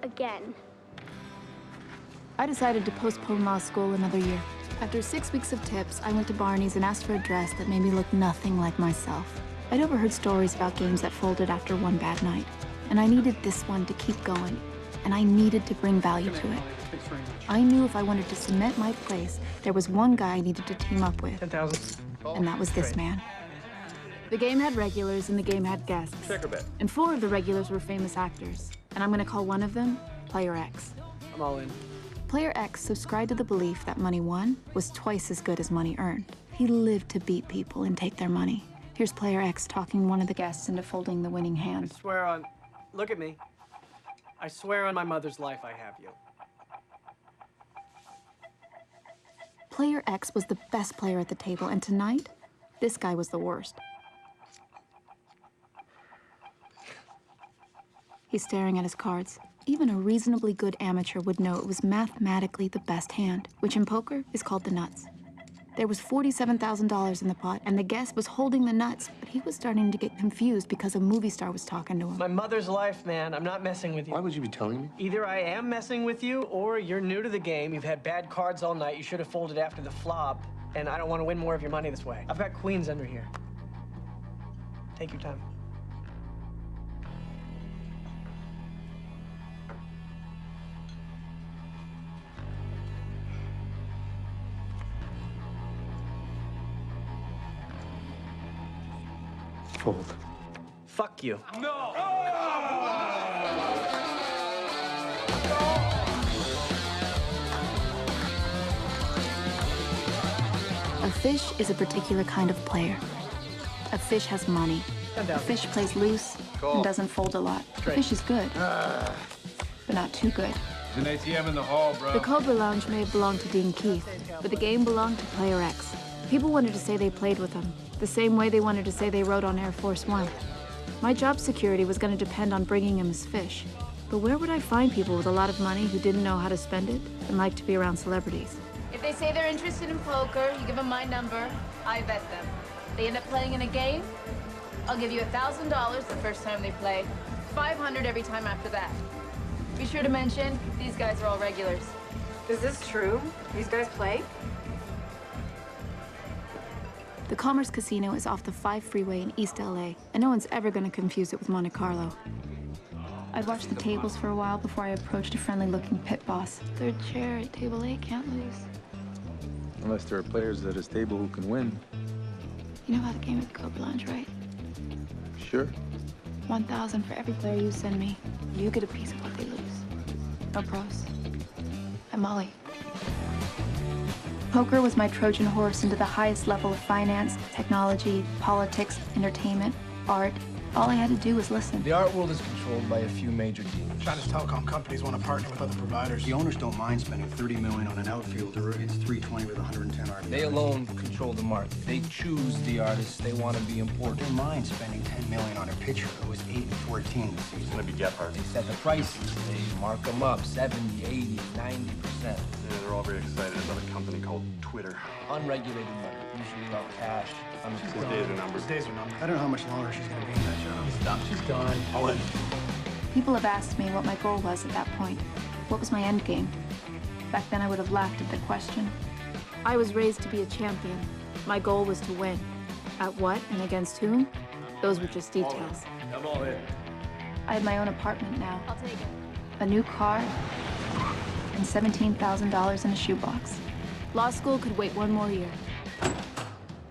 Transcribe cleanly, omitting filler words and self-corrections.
again. I decided to postpone law school another year. After 6 weeks of tips, I went to Barney's and asked for a dress that made me look nothing like myself. I'd overheard stories about games that folded after one bad night, and I needed this one to keep going, and I needed to bring value to it. I knew if I wanted to cement my place, there was one guy I needed to team up with, 10,000. and that was this man. The game had regulars and the game had guests, Check a bet. and 4 of the regulars were famous actors, and I'm gonna call one of them Player X. I'm all in. Player X subscribed to the belief that money won was twice as good as money earned. He lived to beat people and take their money. Here's Player X talking one of the guests into folding the winning I hand. swear on... Look at me. I swear on my mother's life I have you. Player X was the best player at the table, and tonight, this guy was the worst. He's staring at his cards. Even a reasonably good amateur would know it was mathematically the best hand, which in poker is called the nuts. There was $47,000 in the pot, and the guest was holding the nuts, but he was starting to get confused because a movie star was talking to him. My mother's life, man. I'm not messing with you. Why would you be telling me? Either I am messing with you, or you're new to the game. You've had bad cards all night. You should have folded after the flop, and I don't want to win more of your money this way. I've got queens under here. Take your time. Fold. Fuck you. No! A fish is a particular kind of player. A fish has money. A fish plays loose and doesn't fold a lot. A fish is good, but not too good. There's an ATM in the hall, bro. The Cobra Lounge may have belonged to Dean Keith, but the game belonged to Player X. People wanted to say they played with him, the same way they wanted to say they rode on Air Force One. My job security was going to depend on bringing him his fish. But where would I find people with a lot of money who didn't know how to spend it and liked to be around celebrities? If they say they're interested in poker, you give them my number, I bet them. They end up playing in a game, I'll give you $1,000 the first time they play, $500 every time after that. Be sure to mention, these guys are all regulars. Is this true? These guys play? The Commerce Casino is off the 5 freeway in East LA, and no one's ever going to confuse it with Monte Carlo. I'd watched the tables for a while before I approached a friendly-looking pit boss. Third chair at table 8 can't lose. Unless there are players at his table who can win. You know how the game at the Cobra Lounge, right? Sure. 1,000 for every player you send me. You get a piece of what they lose. No pros. I'm Molly. Poker was my Trojan horse into the highest level of finance, technology, politics, entertainment, art. All I had to do was listen. The art world is controlled by a few major dealers. China's telecom companies want to partner with other providers. The owners don't mind spending $30 million on an outfielder. It's $320 with 110 RBI. They alone control the market. They choose the artists they want to be important. They don't mind spending $10 million on a pitcher who was 8-14 this season. It's gonna be Gephardt. They set the prices. They mark them up 70, 80, 90%. Yeah, they're all very excited about a company called Twitter. Unregulated money, usually about cash. His days are numbered. His days are numbered. I don't know how much longer she's going to be in that job. He's done. She's gone. All in. People have asked me what my goal was at that point. What was my end game? Back then, I would have laughed at the question. I was raised to be a champion. My goal was to win. At what and against whom? Those were just details. I'm all in. I had my own apartment now, I'll take it. a new car, and $17,000 in a shoebox. Law school could wait one more year.